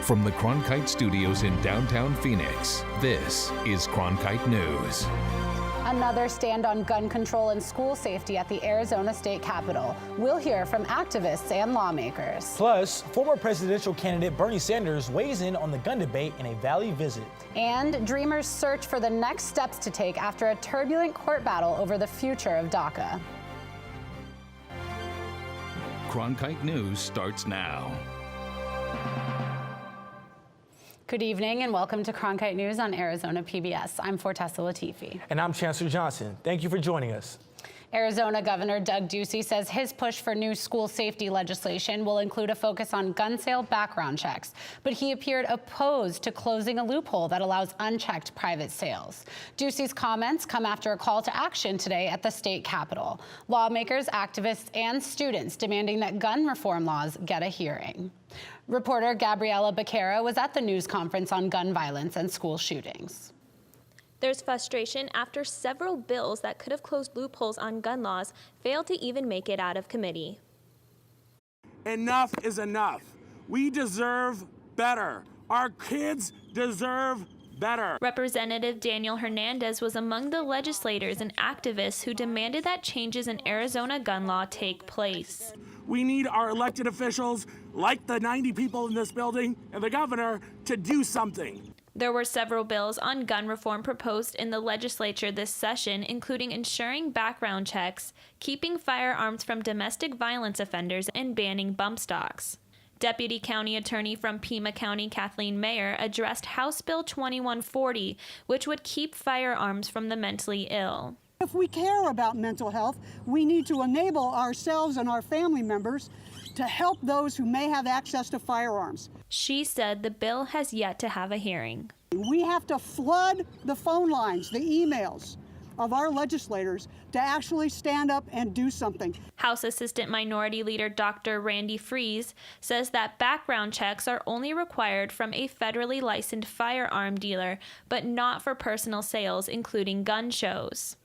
From the Cronkite studios in downtown Phoenix, this is Cronkite News. Another stand on gun control and school safety at the Arizona State Capitol. We'll hear from activists and lawmakers. Plus, former presidential candidate Bernie Sanders weighs in on the gun debate in a Valley visit. And Dreamers search for the next steps to take after a turbulent court battle over the future of DACA. Cronkite News starts now. Good evening and welcome to Cronkite News on Arizona PBS. I'm Fortessa Latifi. And I'm Chancellor Johnson. Thank you for joining us. Arizona Governor Doug Ducey says his push for new school safety legislation will include a focus on gun sale background checks, but he appeared opposed to closing a loophole that allows unchecked private sales. Ducey's comments come after a call to action today at the state capitol. Lawmakers, activists, and students demanding that gun reform laws get a hearing. Reporter Gabriela Becerra was at the news conference on gun violence and school shootings. There's frustration after several bills that could have closed loopholes on gun laws failed to even make it out of committee. Enough is enough. We deserve better. Our kids deserve better. Representative Daniel Hernandez was among the legislators and activists who demanded that changes in Arizona gun law take place. We need our elected officials, like the 90 people in this building and the governor, to do something. There were several bills on gun reform proposed in the legislature this session, including ensuring background checks, keeping firearms from domestic violence offenders, and banning bump stocks. Deputy County Attorney from Pima County, Kathleen Mayer, addressed House Bill 2140, which would keep firearms from the mentally ill. If we care about mental health, we need to enable ourselves and our family members to help those who may have access to firearms. She said the bill has yet to have a hearing. We have to flood the phone lines, the emails of our legislators to actually stand up and do something. House Assistant Minority Leader Dr. Randy Freeze says that background checks are only required from a federally licensed firearm dealer, but not for personal sales, including gun shows.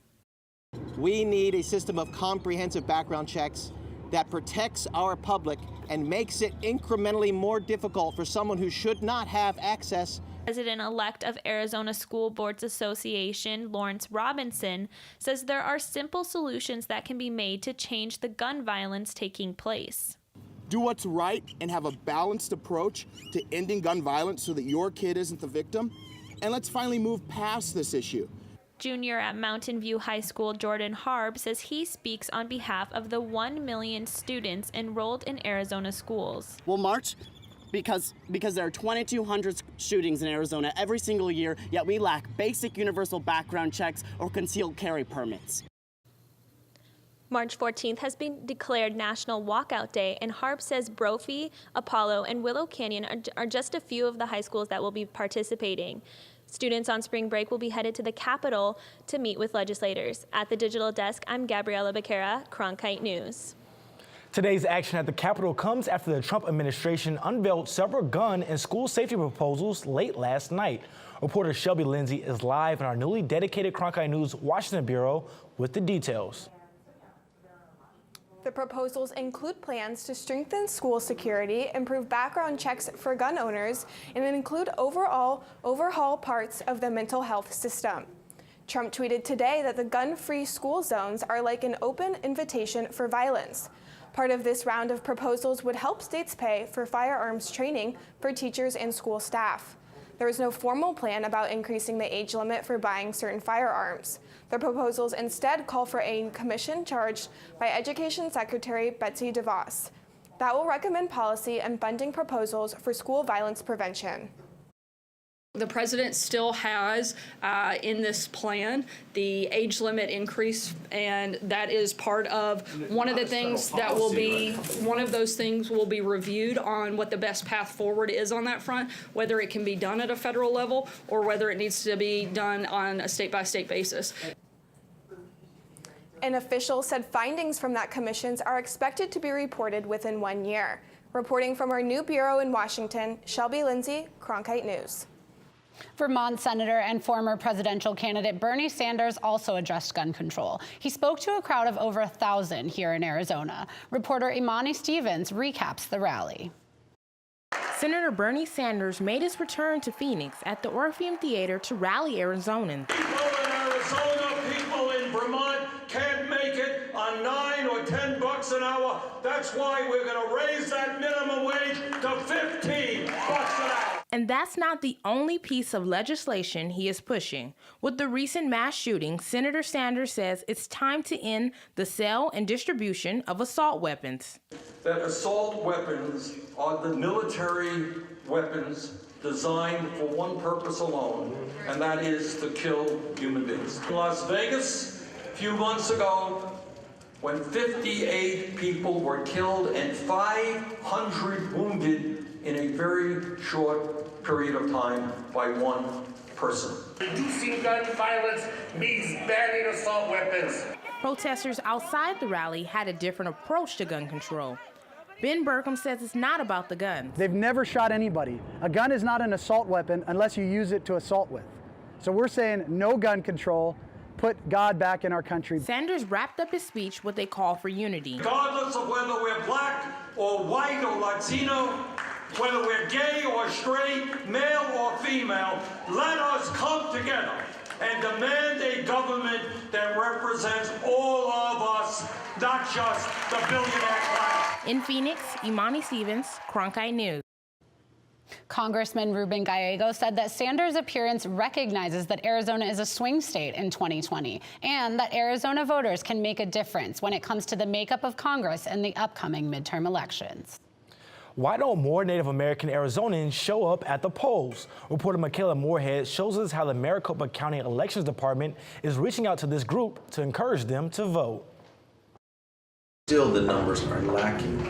We need a system of comprehensive background checks that protects our public and makes it incrementally more difficult for someone who should not have access. President-elect of Arizona School Boards Association, Lawrence Robinson, says there are simple solutions that can be made to change the gun violence taking place. Do what's right and have a balanced approach to ending gun violence so that your kid isn't the victim. And let's finally move past this issue. Junior at Mountain View High School, Jordan Harb, says he speaks on behalf of the 1 million students enrolled in Arizona schools. We'll march because there are 2,200 shootings in Arizona every single year, yet we lack basic universal background checks or concealed carry permits. March 14th has been declared National Walkout Day, and Harb says Brophy, Apollo, and Willow Canyon are just a few of the high schools that will be participating. Students on spring break will be headed to the Capitol to meet with legislators. At the digital desk, I'm Gabriela Becerra, Cronkite News. Today's action at the Capitol comes after the Trump administration unveiled several gun and school safety proposals late last night. Reporter Shelby Lindsay is live in our newly dedicated Cronkite News Washington Bureau with the details. The proposals include plans to strengthen school security, improve background checks for gun owners, and include overhaul parts of the mental health system. Trump tweeted today that the gun-free school zones are like an open invitation for violence. Part of this round of proposals would help states pay for firearms training for teachers and school staff. There is no formal plan about increasing the age limit for buying certain firearms. The proposals instead call for a commission charged by Education Secretary Betsy DeVos that will recommend policy and funding proposals for school violence prevention. The president still has in this plan the age limit increase, and that is part of one of the things that will be, one of those things will be reviewed on what the best path forward is on that front, whether it can be done at a federal level or whether it needs to be done on a state-by-state basis. An official said findings from that commission are expected to be reported within 1 year. Reporting from our new bureau in Washington, Shelby Lindsay, Cronkite News. Vermont Senator and former presidential candidate Bernie Sanders also addressed gun control. He spoke to a crowd of over 1,000 here in Arizona. Reporter Imani Stevens recaps the rally. Senator Bernie Sanders made his return to Phoenix at the Orpheum Theater to rally Arizonans. People in Arizona, people in Vermont can't make it on $9 or $10 an hour. That's why we're going to raise that minimum wage to $15 an hour. And that's not the only piece of legislation he is pushing. With the recent mass shooting, Senator Sanders says it's time to end the sale and distribution of assault weapons. That assault weapons are the military weapons designed for one purpose alone, and that is to kill human beings. In Las Vegas, a few months ago, when 58 people were killed and 500 wounded in a very short period of time by one person. Reducing gun violence means banning assault weapons. Protesters outside the rally had a different approach to gun control. Ben Burkham says it's not about the guns. They've never shot anybody. A gun is not an assault weapon unless you use it to assault with. So we're saying no gun control, put God back in our country. Sanders wrapped up his speech with a call for unity. Regardless of whether we're black or white or Latino, whether we're gay or straight, male or female, let us come together and demand a government that represents all of us, not just the billionaire class. In Phoenix, Imani Stevens, Cronkite News. Congressman Ruben Gallego said that Sanders' appearance recognizes that Arizona is a swing state in 2020 and that Arizona voters can make a difference when it comes to the makeup of Congress in the upcoming midterm elections. Why don't more Native American Arizonans show up at the polls? Reporter Michaela Moorhead shows us how the Maricopa County Elections Department is reaching out to this group to encourage them to vote. Still, the numbers are lacking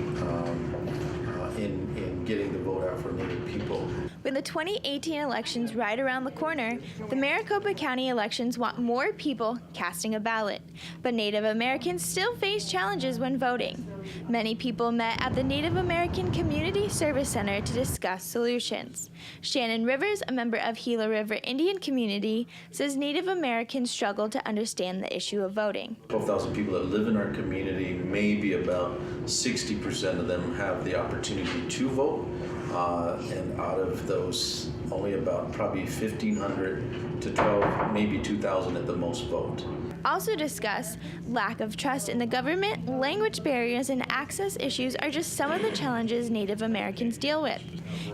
in getting the vote out for Native people. With the 2018 elections right around the corner, the Maricopa County elections want more people casting a ballot. But Native Americans still face challenges when voting. Many people met at the Native American Community Service Center to discuss solutions. Shannon Rivers, a member of Gila River Indian Community, says Native Americans struggle to understand the issue of voting. 12,000 people that live in our community, maybe about 60% of them have the opportunity to vote. And out of those, only about probably 1,500 to 12, maybe 2,000 at the most vote. Also discuss lack of trust in the government, language barriers, and access issues are just some of the challenges Native Americans deal with.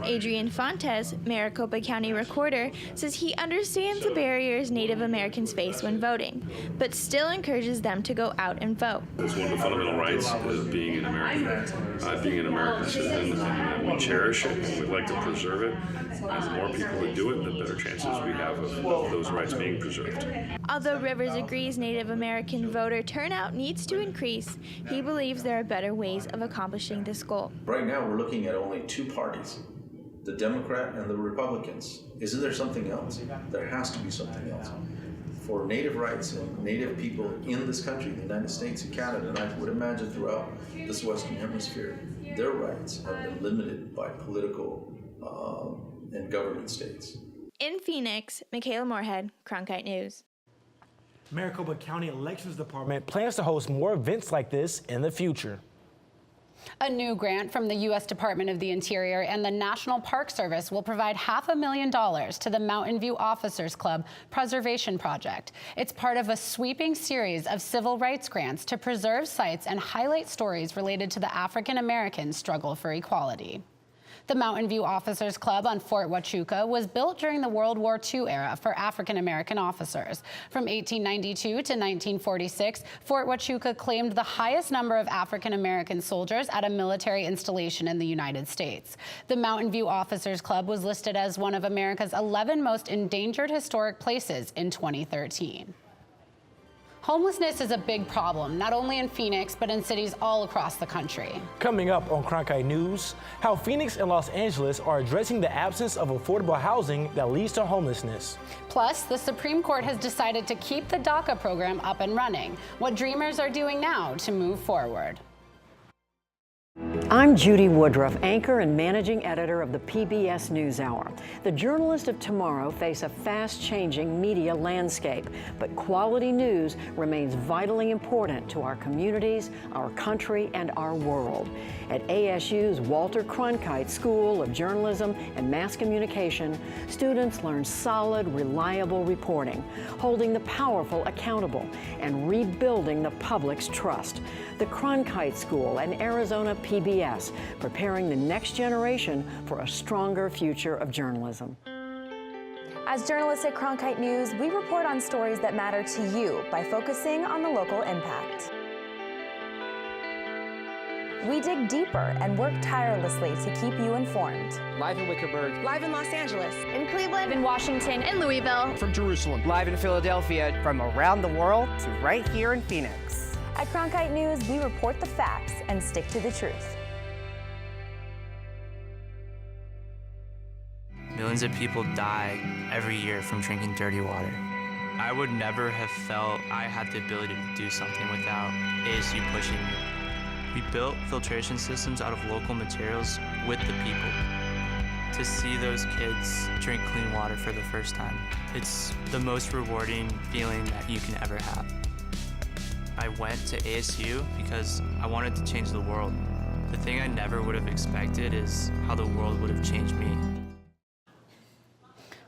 Adrian Fontes, Maricopa County Recorder, says he understands the barriers Native Americans face when voting, but still encourages them to go out and vote. It's one of the fundamental rights of being an American, being an American citizen, and we cherish it, and we'd like to preserve it. And the more people that do it, the better chances we have of those rights being preserved. Although Rivers agrees Native American voter turnout needs to increase, he believes there are better ways of accomplishing this goal. Right now, we're looking at only two parties, the Democrat and the Republicans. Isn't there something else? There has to be something else. For Native rights and Native people in this country, the United States and Canada, and I would imagine throughout this Western Hemisphere, their rights have been limited by political and government states. In Phoenix, Michaela Moorhead, Cronkite News. Maricopa County Elections Department plans to host more events like this in the future. A new grant from the U.S. Department of the Interior and the National Park Service will provide $500,000 to the Mountain View Officers Club Preservation Project. It's part of a sweeping series of civil rights grants to preserve sites and highlight stories related to the African American struggle for equality. The Mountain View Officers Club on Fort Huachuca was built during the World War II era for African-American officers. From 1892 to 1946, Fort Huachuca claimed the highest number of African-American soldiers at a military installation in the United States. The Mountain View Officers Club was listed as one of America's 11 most endangered historic places in 2013. Homelessness is a big problem, not only in Phoenix, but in cities all across the country. Coming up on Cronkite News, how Phoenix and Los Angeles are addressing the absence of affordable housing that leads to homelessness. Plus, the Supreme Court has decided to keep the DACA program up and running. What dreamers are doing now to move forward. I'm Judy Woodruff, anchor and managing editor of the PBS NewsHour. The journalists of tomorrow face a fast-changing media landscape, but quality news remains vitally important to our communities, our country, and our world. At ASU's Walter Cronkite School of Journalism and Mass Communication, students learn solid, reliable reporting, holding the powerful accountable, and rebuilding the public's trust. The Cronkite School and Arizona PBS, preparing the next generation for a stronger future of journalism. As journalists at Cronkite News, we report on stories that matter to you by focusing on the local impact. We dig deeper and work tirelessly to keep you informed. Live in Wickerburg. Live in Los Angeles. In Cleveland, in Washington, in Louisville. From Jerusalem. Live in Philadelphia. From around the world to right here in Phoenix. At Cronkite News, we report the facts and stick to the truth. Millions of people die every year from drinking dirty water. I would never have felt I had the ability to do something without ASU pushing me. We built filtration systems out of local materials with the people. To see those kids drink clean water for the first time, it's the most rewarding feeling that you can ever have. I went to ASU because I wanted to change the world. The thing I never would have expected is how the world would have changed me.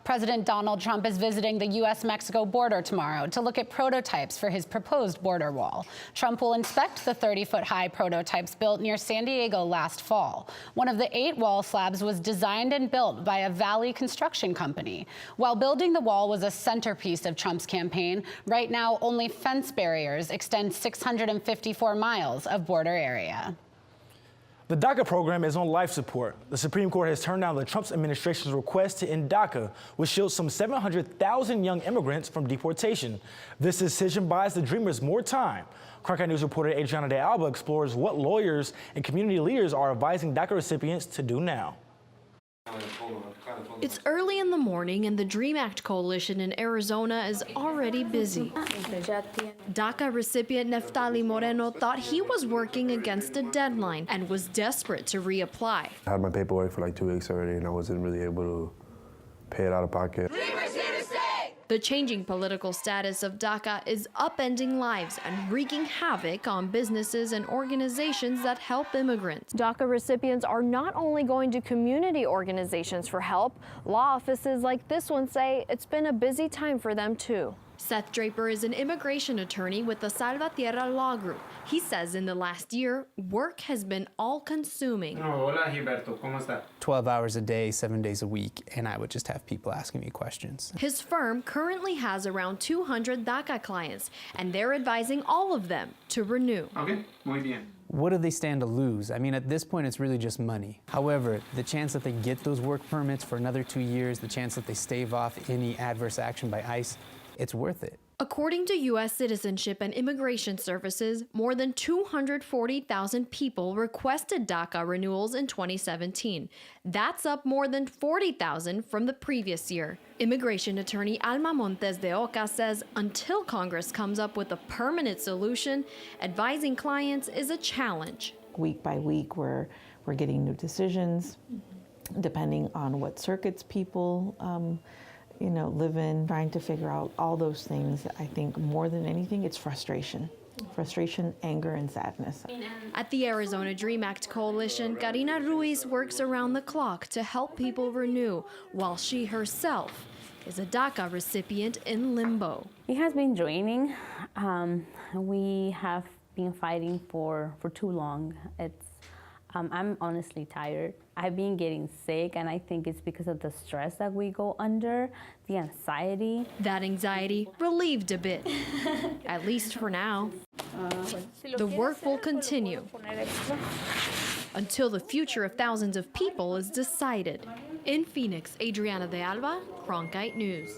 President Donald Trump is visiting the U.S.-Mexico border tomorrow to look at prototypes for his proposed border wall. Trump will inspect the 30-foot-high prototypes built near San Diego last fall. One of the 8 wall slabs was designed and built by a Valley construction company. While building the wall was a centerpiece of Trump's campaign, right now only fence barriers extend 654 miles of border area. The DACA program is on life support. The Supreme Court has turned down the Trump administration's request to end DACA, which shields some 700,000 young immigrants from deportation. This decision buys the Dreamers more time. Cronkite News reporter Adriana de Alba explores what lawyers and community leaders are advising DACA recipients to do now. It's early in the morning and the DREAM Act coalition in Arizona is already busy. DACA recipient Neftali Moreno thought he was working against a deadline and was desperate to reapply. I had my paperwork for like 2 weeks already and I wasn't really able to pay it out of pocket. The changing political status of DACA is upending lives and wreaking havoc on businesses and organizations that help immigrants. DACA recipients are not only going to community organizations for help, law offices like this one say it's been a busy time for them too. Seth Draper is an immigration attorney with the Salvatierra Law Group. He says in the last year, work has been all-consuming. Hola, Gilberto. ¿Cómo está? 12 hours a day, 7 days a week, and I would just have people asking me questions. His firm currently has around 200 DACA clients, and they're advising all of them to renew. Okay, muy bien. What do they stand to lose? I mean, at this point, it's really just money. However, the chance that they get those work permits for another 2 years, the chance that they stave off any adverse action by ICE, it's worth it. According to U.S. Citizenship and Immigration Services, more than 240,000 people requested DACA renewals in 2017. That's up more than 40,000 from the previous year. Immigration attorney Alma Montes de Oca says until Congress comes up with a permanent solution, advising clients is a challenge. Week by week, we're getting new decisions, depending on what circuits people live in, trying to figure out all those things. I think more than anything, it's frustration, anger, and sadness. At the Arizona DREAM Act Coalition, Karina Ruiz works around the clock to help people renew, while she herself is a DACA recipient in limbo. It has been draining. We have been fighting for too long. I'm honestly tired. I've been getting sick, and I think it's because of the stress that we go under, the anxiety. That anxiety relieved a bit, at least for now. The work will continue until the future of thousands of people is decided. In Phoenix, Adriana de Alba, Cronkite News.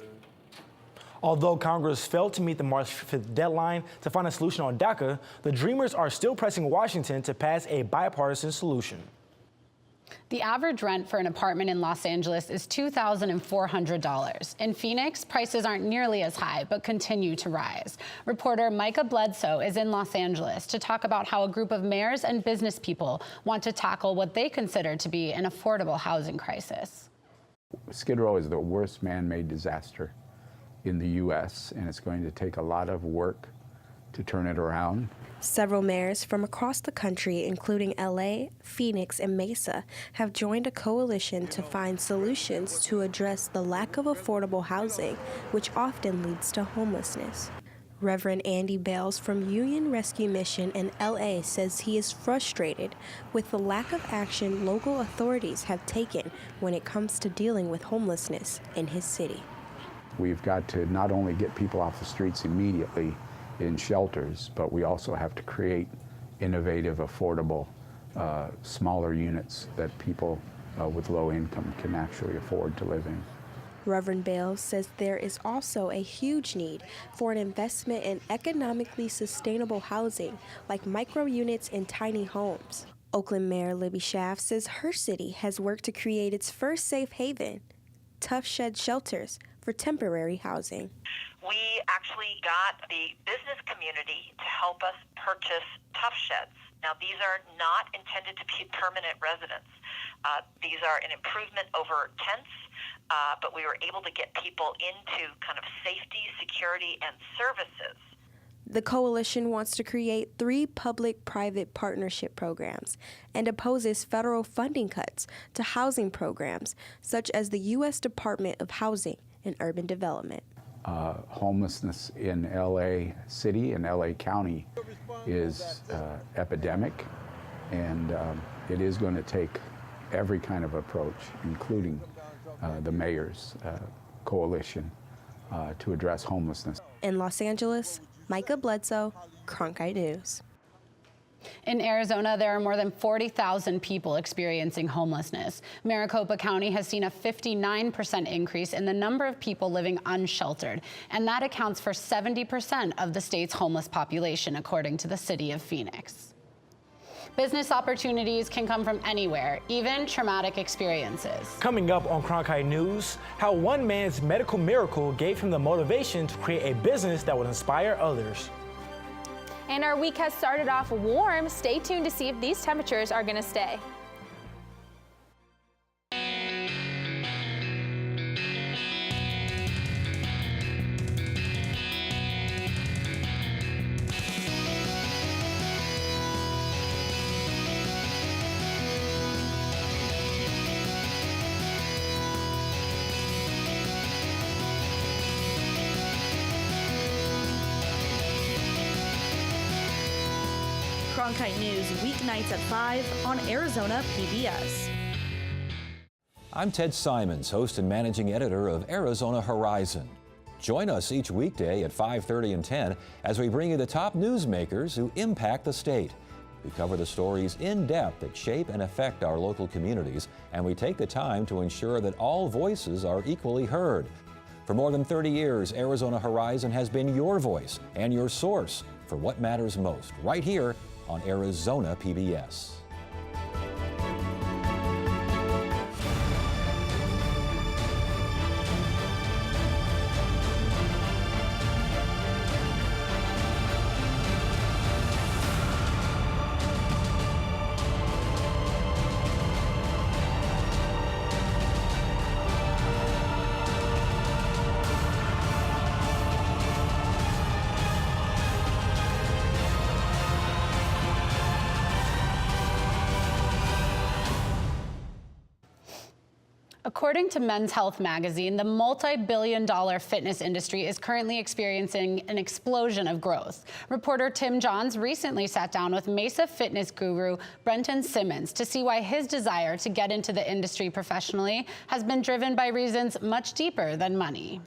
Although Congress failed to meet the March 5th deadline to find a solution on DACA, the Dreamers are still pressing Washington to pass a bipartisan solution. The average rent for an apartment in Los Angeles is $2,400. In Phoenix, prices aren't nearly as high, but continue to rise. Reporter Micah Bledsoe is in Los Angeles to talk about how a group of mayors and business people want to tackle what they consider to be an affordable housing crisis. Skid Row is the worst man-made disaster in the U.S., and it's going to take a lot of work to turn it around. Several mayors from across the country, including LA, Phoenix, and Mesa, have joined a coalition to find solutions to address the lack of affordable housing, which often leads to homelessness. Reverend Andy Bales from Union Rescue Mission in LA says he is frustrated with the lack of action local authorities have taken when it comes to dealing with homelessness in his city. We've got to not only get people off the streets immediately in shelters, but we also have to create innovative, affordable, smaller units that people with low income can actually afford to live in. Reverend Bales says there is also a huge need for an investment in economically sustainable housing, like micro units and tiny homes. Oakland Mayor Libby Schaaf says her city has worked to create its first safe haven, Tough Shed Shelters, for temporary housing. We actually got the business community to help us purchase Tough Sheds. Now, these are not intended to be permanent residents. These are an improvement over tents, but we were able to get people into kind of safety, security, and services. The coalition wants to create 3 public-private partnership programs and opposes federal funding cuts to housing programs, such as the U.S. Department of Housing and Urban Development. Homelessness in LA City and LA County is epidemic, and it is going to take every kind of approach, including the mayor's coalition, to address homelessness. In Los Angeles, Micah Bledsoe, Cronkite News. In Arizona, there are more than 40,000 people experiencing homelessness. Maricopa County has seen a 59% increase in the number of people living unsheltered, and that accounts for 70% of the state's homeless population, according to the city of Phoenix. Business opportunities can come from anywhere, even traumatic experiences. Coming up on Cronkite News, how one man's medical miracle gave him the motivation to create a business that would inspire others. And our week has started off warm. Stay tuned to see if these temperatures are going to stay. Cronkite News, weeknights at 5 on Arizona PBS. I'm Ted Simons, host and managing editor of Arizona Horizon. Join us each weekday at 5:30 and 10 as we bring you the top newsmakers who impact the state. We cover the stories in depth that shape and affect our local communities, and we take the time to ensure that all voices are equally heard. For more than 30 years, Arizona Horizon has been your voice and your source for what matters most, right here on Arizona PBS. According to Men's Health magazine, the multi-billion-dollar fitness industry is currently experiencing an explosion of growth. Reporter Tim Johns recently sat down with Mesa fitness guru Brenton Simmons to see why his desire to get into the industry professionally has been driven by reasons much deeper than money.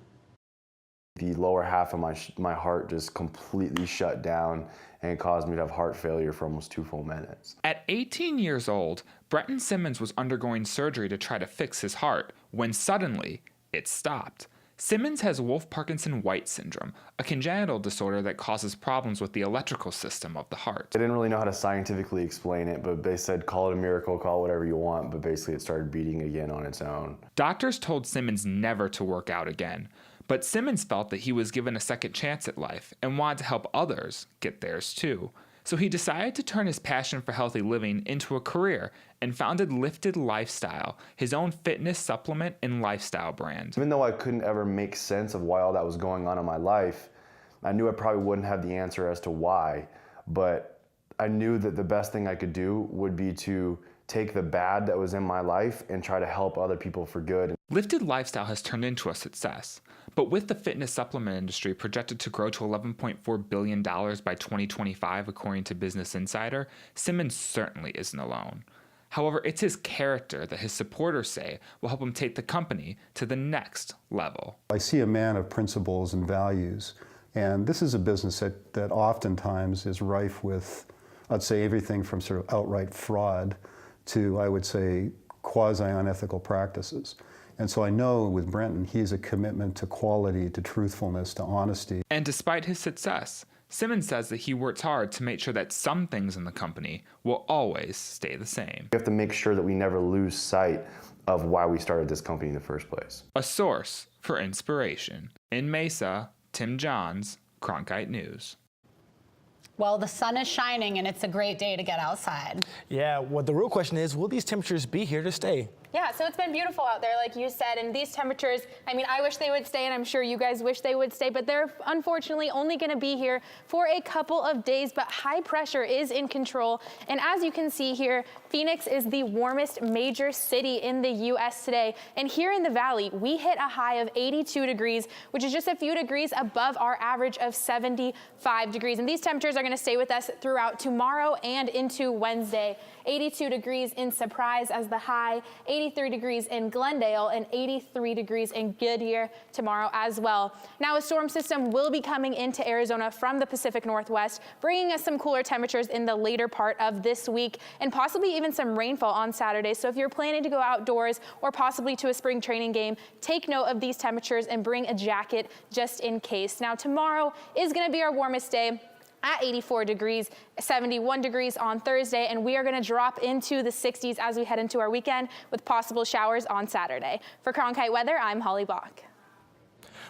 The lower half of my heart just completely shut down and caused me to have heart failure for almost 2 full minutes. At 18 years old, Brenton Simmons was undergoing surgery to try to fix his heart when suddenly it stopped. Simmons has Wolff-Parkinson-White syndrome, a congenital disorder that causes problems with the electrical system of the heart. I didn't really know how to scientifically explain it, but they said call it a miracle, call it whatever you want, but basically it started beating again on its own. Doctors told Simmons never to work out again, but Simmons felt that he was given a second chance at life and wanted to help others get theirs too. So he decided to turn his passion for healthy living into a career and founded Lifted Lifestyle, his own fitness supplement and lifestyle brand. Even though I couldn't ever make sense of why all that was going on in my life, I knew I probably wouldn't have the answer as to why, but I knew that the best thing I could do would be to take the bad that was in my life and try to help other people for good. Lifted Lifestyle has turned into a success, but with the fitness supplement industry projected to grow to $11.4 billion by 2025, according to Business Insider, Simmons certainly isn't alone. However, it's his character that his supporters say will help him take the company to the next level. I see a man of principles and values, and this is a business that oftentimes is rife with, I'd say, everything from sort of outright fraud to, I would say, quasi-unethical practices. And so I know with Brenton, he has a commitment to quality, to truthfulness, to honesty. And despite his success, Simmons says that he works hard to make sure that some things in the company will always stay the same. We have to make sure that we never lose sight of why we started this company in the first place. A source for inspiration. In Mesa, Tim Johns, Cronkite News. Well, the sun is shining and it's a great day to get outside. Yeah, well, the real question is, will these temperatures be here to stay? Yeah, so it's been beautiful out there, like you said, and these temperatures, I mean, I wish they would stay, and I'm sure you guys wish they would stay, but they're unfortunately only going to be here for a couple of days, but high pressure is in control. And as you can see here, Phoenix is the warmest major city in the U.S. today. And here in the valley, we hit a high of 82 degrees, which is just a few degrees above our average of 75 degrees. And these temperatures are going to stay with us throughout tomorrow and into Wednesday. 82 degrees in Surprise as the high, 83 degrees in Glendale, and 83 degrees in Goodyear tomorrow as well. Now, a storm system will be coming into Arizona from the Pacific Northwest, bringing us some cooler temperatures in the later part of this week, and possibly even some rainfall on Saturday. So if you're planning to go outdoors or possibly to a spring training game, take note of these temperatures and bring a jacket just in case. Now, tomorrow is going to be our warmest day at 84 degrees, 71 degrees on Thursday, and we are going to drop into the 60s as we head into our weekend with possible showers on Saturday. For Cronkite Weather, I'm Holly Bach.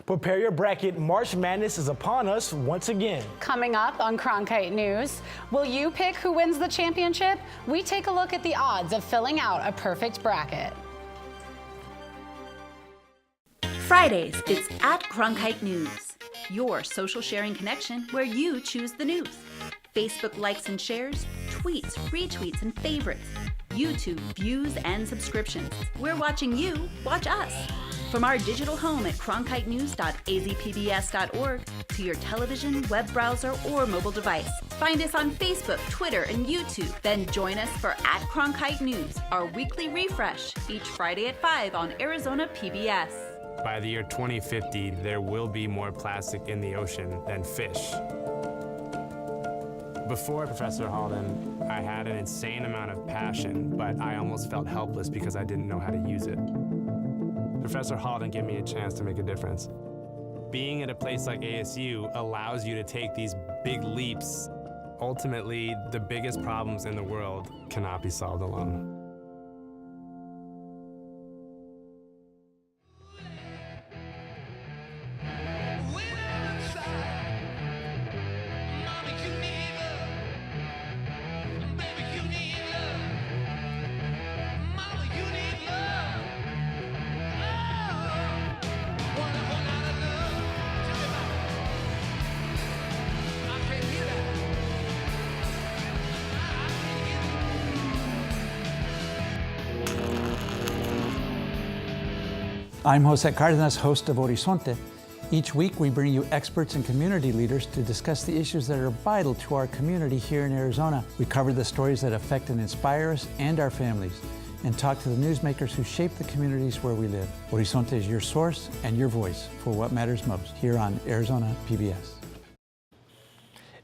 Prepare your bracket. March Madness is upon us once again. Coming up on Cronkite News, will you pick who wins the championship? We take a look at the odds of filling out a perfect bracket. Fridays, it's at Cronkite News, your social sharing connection where you choose the news. Facebook likes and shares, tweets, retweets, and favorites. YouTube views and subscriptions. We're watching you watch us. From our digital home at cronkitenews.azpbs.org to your television, web browser, or mobile device. Find us on Facebook, Twitter, and YouTube. Then join us for at Cronkite News, our weekly refresh, each Friday at 5 on Arizona PBS. By the year 2050, there will be more plastic in the ocean than fish. Before Professor Halden, I had an insane amount of passion, but I almost felt helpless because I didn't know how to use it. Professor Halden gave me a chance to make a difference. Being at a place like ASU allows you to take these big leaps. Ultimately, the biggest problems in the world cannot be solved alone. I'm Jose Cardenas, host of Horizonte. Each week we bring you experts and community leaders to discuss the issues that are vital to our community here in Arizona. We cover the stories that affect and inspire us and our families, and talk to the newsmakers who shape the communities where we live. Horizonte is your source and your voice for what matters most here on Arizona PBS.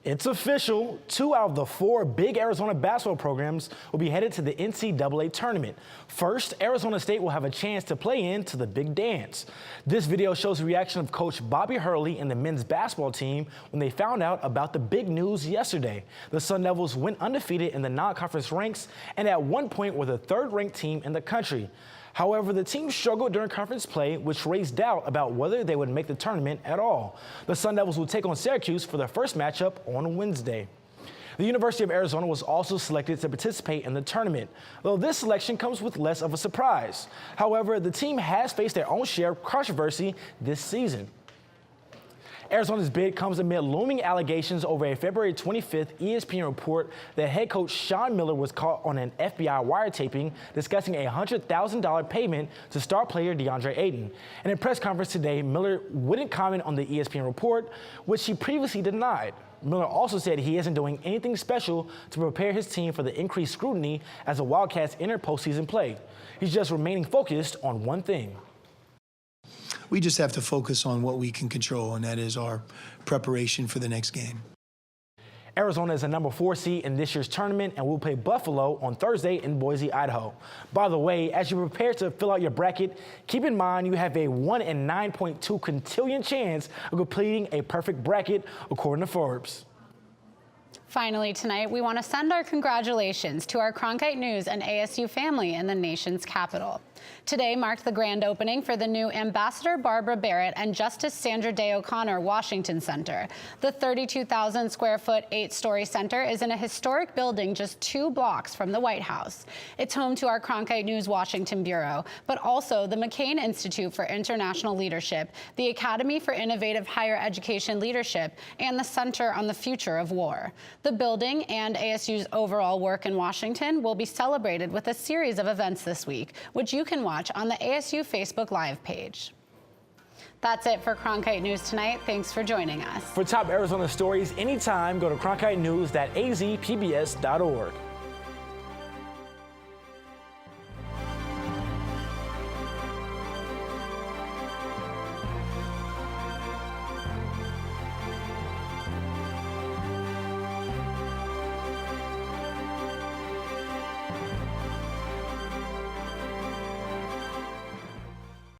It's official. 2 out of the 4 big Arizona basketball programs will be headed to the NCAA tournament. First, Arizona State will have a chance to play into the big dance. This video shows the reaction of Coach Bobby Hurley and the men's basketball team when they found out about the big news yesterday. The Sun Devils went undefeated in the non-conference ranks and at one point were the 3rd-ranked team in the country. However, the team struggled during conference play, which raised doubt about whether they would make the tournament at all. The Sun Devils will take on Syracuse for their first matchup on Wednesday. The University of Arizona was also selected to participate in the tournament, though this selection comes with less of a surprise. However, the team has faced their own share of controversy this season. Arizona's bid comes amid looming allegations over a February 25th ESPN report that head coach Sean Miller was caught on an FBI wiretaping discussing a $100,000 payment to star player DeAndre Ayton. In a press conference today, Miller wouldn't comment on the ESPN report, which he previously denied. Miller also said he isn't doing anything special to prepare his team for the increased scrutiny as the Wildcats enter postseason play. He's just remaining focused on one thing. We just have to focus on what we can control, and that is our preparation for the next game. Arizona is a number 4 seed in this year's tournament and will play Buffalo on Thursday in Boise, Idaho. By the way, as you prepare to fill out your bracket, keep in mind you have a 1 in 9.2 quintillion chance of completing a perfect bracket, according to Forbes. Finally tonight, we want to send our congratulations to our Cronkite News and ASU family in the nation's capital. Today marked the grand opening for the new Ambassador Barbara Barrett and Justice Sandra Day O'Connor Washington Center. The 32,000 square foot 8-story center is in a historic building just 2 blocks from the White House. It's home to our Cronkite News Washington Bureau, but also the McCain Institute for International Leadership, the Academy for Innovative Higher Education Leadership, and the Center on the Future of War. The building and ASU's overall work in Washington will be celebrated with a series of events this week, which you can watch on the ASU Facebook Live page. That's it for Cronkite News tonight. Thanks for joining us. For top Arizona stories anytime, go to cronkitenews.azpbs.org.